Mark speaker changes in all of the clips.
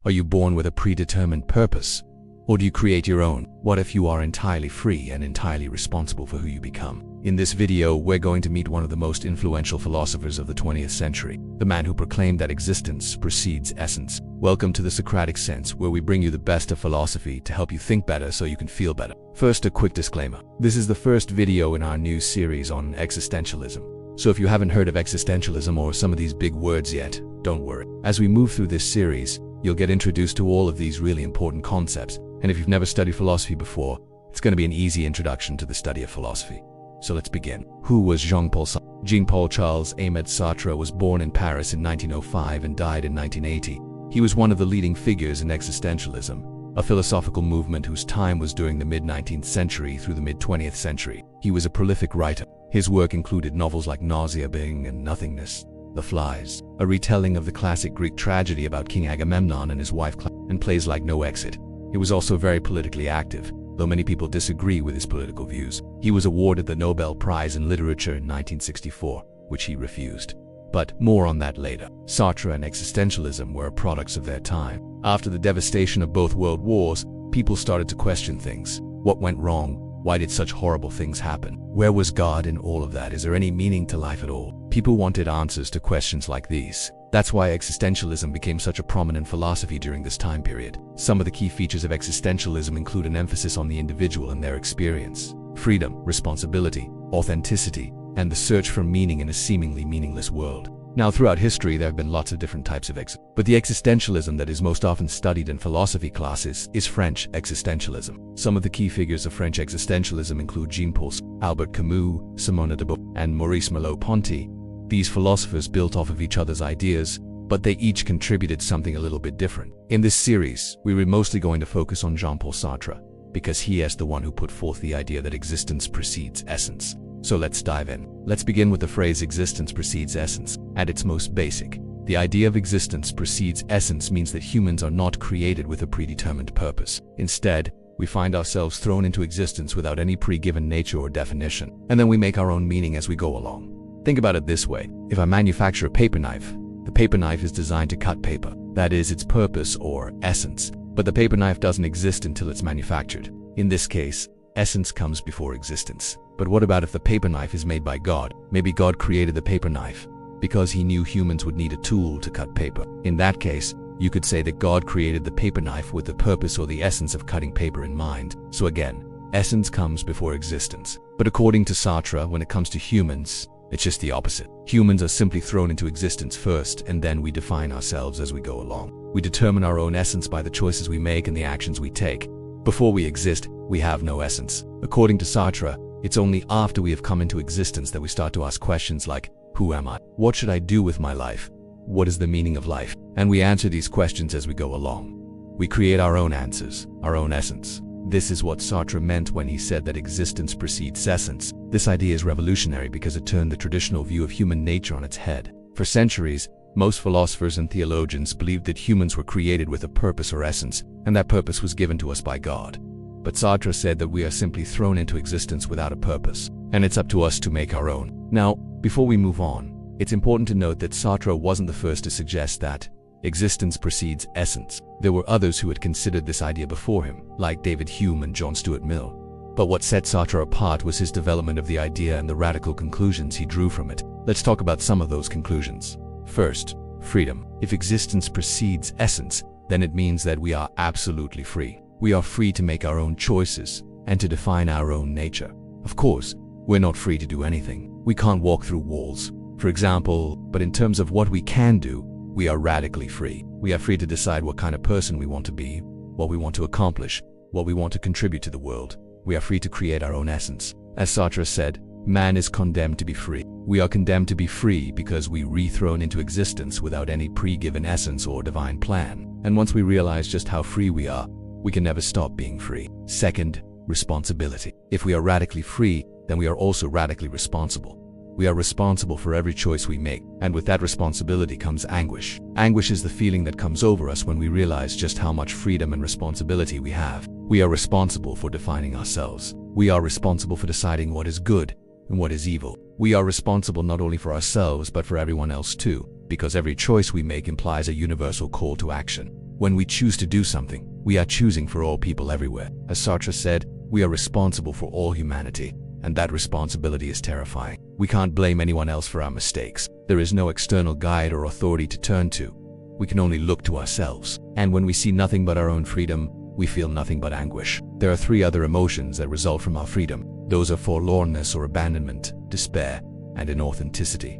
Speaker 1: Are you born with a predetermined purpose? Or do you create your own? What if you are entirely free and entirely responsible for who you become? In this video, we're going to meet one of the most influential philosophers of the 20th century, the man who proclaimed that existence precedes essence. Welcome to the Socratic Sense, where we bring you the best of philosophy to help you think better so you can feel better. First, a quick disclaimer. This is the first video in our new series on existentialism. So if you haven't heard of existentialism or some of these big words yet, don't worry. As we move through this series, you'll get introduced to all of these really important concepts. And if you've never studied philosophy before, it's going to be an easy introduction to the study of philosophy. So let's begin. Who was Jean-Paul Sartre? Jean-Paul Charles Ahmed Sartre was born in Paris in 1905 and died in 1980. He was one of the leading figures in existentialism, a philosophical movement whose time was during the mid-19th century through the mid-20th century. He was a prolific writer. His work included novels like Nausea, Being, and Nothingness, The Flies, a retelling of the classic Greek tragedy about King Agamemnon and his wife, and plays like No Exit. He was also very politically active, though many people disagree with his political views. He was awarded the Nobel Prize in Literature in 1964, which he refused. But more on that later. Sartre and existentialism were products of their time. After the devastation of both world wars, people started to question things. What went wrong? Why did such horrible things happen? Where was God in all of that? Is there any meaning to life at all? People wanted answers to questions like these. That's why existentialism became such a prominent philosophy during this time period. Some of the key features of existentialism include an emphasis on the individual and their experience, freedom, responsibility, authenticity, and the search for meaning in a seemingly meaningless world. Now, throughout history, there have been lots of different types of but the existentialism that is most often studied in philosophy classes is French existentialism. Some of the key figures of French existentialism include Jean-Paul Sartre, Albert Camus, Simone de Beauvoir, and Maurice Merleau-Ponty. These philosophers built off of each other's ideas, but they each contributed something a little bit different. In this series, we were mostly going to focus on Jean-Paul Sartre, because he is the one who put forth the idea that existence precedes essence. So let's dive in. Let's begin with the phrase existence precedes essence. At its most basic, the idea of existence precedes essence means that humans are not created with a predetermined purpose. Instead, we find ourselves thrown into existence without any pre-given nature or definition, and then we make our own meaning as we go along. Think about it this way. If I manufacture a paper knife, the paper knife is designed to cut paper. That is its purpose or essence. But the paper knife doesn't exist until it's manufactured. In this case, essence comes before existence. But what about if the paper knife is made by God? Maybe God created the paper knife because he knew humans would need a tool to cut paper. In that case, you could say that God created the paper knife with the purpose or the essence of cutting paper in mind. So again, essence comes before existence. But according to Sartre, when it comes to humans, it's just the opposite. Humans are simply thrown into existence first, and then we define ourselves as we go along. We determine our own essence by the choices we make and the actions we take. Before we exist, we have no essence. According to Sartre, it's only after we have come into existence that we start to ask questions like, who am I? What should I do with my life? What is the meaning of life? And we answer these questions as we go along. We create our own answers, our own essence. This is what Sartre meant when he said that existence precedes essence. This idea is revolutionary because it turned the traditional view of human nature on its head. For centuries, most philosophers and theologians believed that humans were created with a purpose or essence, and that purpose was given to us by God. But Sartre said that we are simply thrown into existence without a purpose, and it's up to us to make our own. Now, before we move on, it's important to note that Sartre wasn't the first to suggest that existence precedes essence. There were others who had considered this idea before him, like David Hume and John Stuart Mill. But what set Sartre apart was his development of the idea and the radical conclusions he drew from it. Let's talk about some of those conclusions. First, freedom. If existence precedes essence, then it means that we are absolutely free. We are free to make our own choices and to define our own nature. Of course, we're not free to do anything. We can't walk through walls, for example, but in terms of what we can do, we are radically free. We are free to decide what kind of person we want to be, what we want to accomplish, what we want to contribute to the world. We are free to create our own essence. As Sartre said, man is condemned to be free. We are condemned to be free because we re-thrown into existence without any pre-given essence or divine plan. And once we realize just how free we are, we can never stop being free. Second, responsibility. If we are radically free, then we are also radically responsible. We are responsible for every choice we make, and with that responsibility comes anguish. Anguish is the feeling that comes over us when we realize just how much freedom and responsibility we have. We are responsible for defining ourselves. We are responsible for deciding what is good and what is evil. We are responsible not only for ourselves but for everyone else too, because every choice we make implies a universal call to action. When we choose to do something, we are choosing for all people everywhere. As Sartre said, we are responsible for all humanity, and that responsibility is terrifying. We can't blame anyone else for our mistakes. There is no external guide or authority to turn to. We can only look to ourselves. And when we see nothing but our own freedom, we feel nothing but anguish. There are three other emotions that result from our freedom. Those are forlornness or abandonment, despair, and inauthenticity.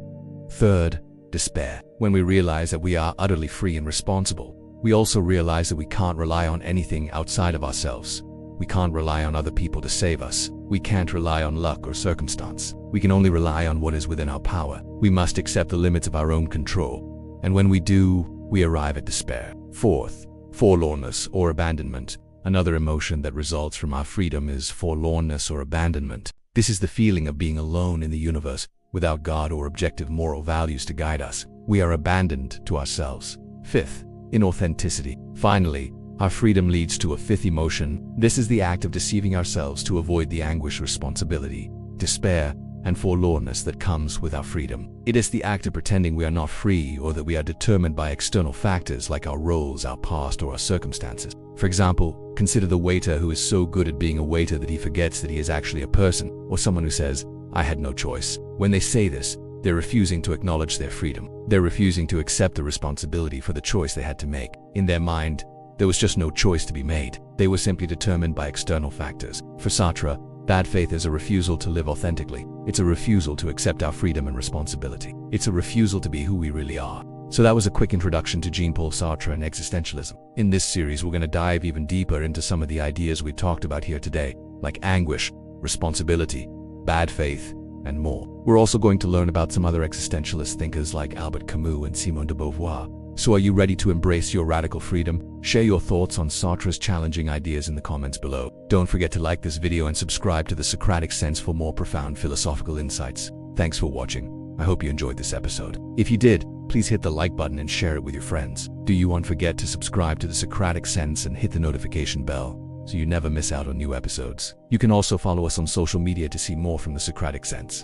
Speaker 1: Third, despair. When we realize that we are utterly free and responsible, we also realize that we can't rely on anything outside of ourselves. We can't rely on other people to save us. We can't rely on luck or circumstance. We can only rely on what is within our power. We must accept the limits of our own control. And when we do, we arrive at despair. Fourth, forlornness or abandonment. Another emotion that results from our freedom is forlornness or abandonment. This is the feeling of being alone in the universe, without God or objective moral values to guide us. We are abandoned to ourselves. Fifth, inauthenticity. Finally, our freedom leads to a fifth emotion. This is the act of deceiving ourselves to avoid the anguish, responsibility, despair, and forlornness that comes with our freedom. It is the act of pretending we are not free or that we are determined by external factors like our roles, our past, or our circumstances. For example, consider the waiter who is so good at being a waiter that he forgets that he is actually a person, or someone who says, "I had no choice." When they say this, they're refusing to acknowledge their freedom. They're refusing to accept the responsibility for the choice they had to make. In their mind, there was just no choice to be made. They were simply determined by external factors. For Sartre, bad faith is a refusal to live authentically. It's a refusal to accept our freedom and responsibility. It's a refusal to be who we really are. So that was a quick introduction to Jean-Paul Sartre and existentialism. In this series, we're going to dive even deeper into some of the ideas we talked about here today, like anguish, responsibility, bad faith, and more. We're also going to learn about some other existentialist thinkers like Albert Camus and Simone de Beauvoir. So are you ready to embrace your radical freedom? Share your thoughts on Sartre's challenging ideas in the comments below. Don't forget to like this video and subscribe to the Socratic Sense for more profound philosophical insights. Thanks for watching. I hope you enjoyed this episode. If you did, please hit the like button and share it with your friends. Do you not forget to subscribe to the Socratic Sense and hit the notification bell so you never miss out on new episodes. You can also follow us on social media to see more from the Socratic Sense.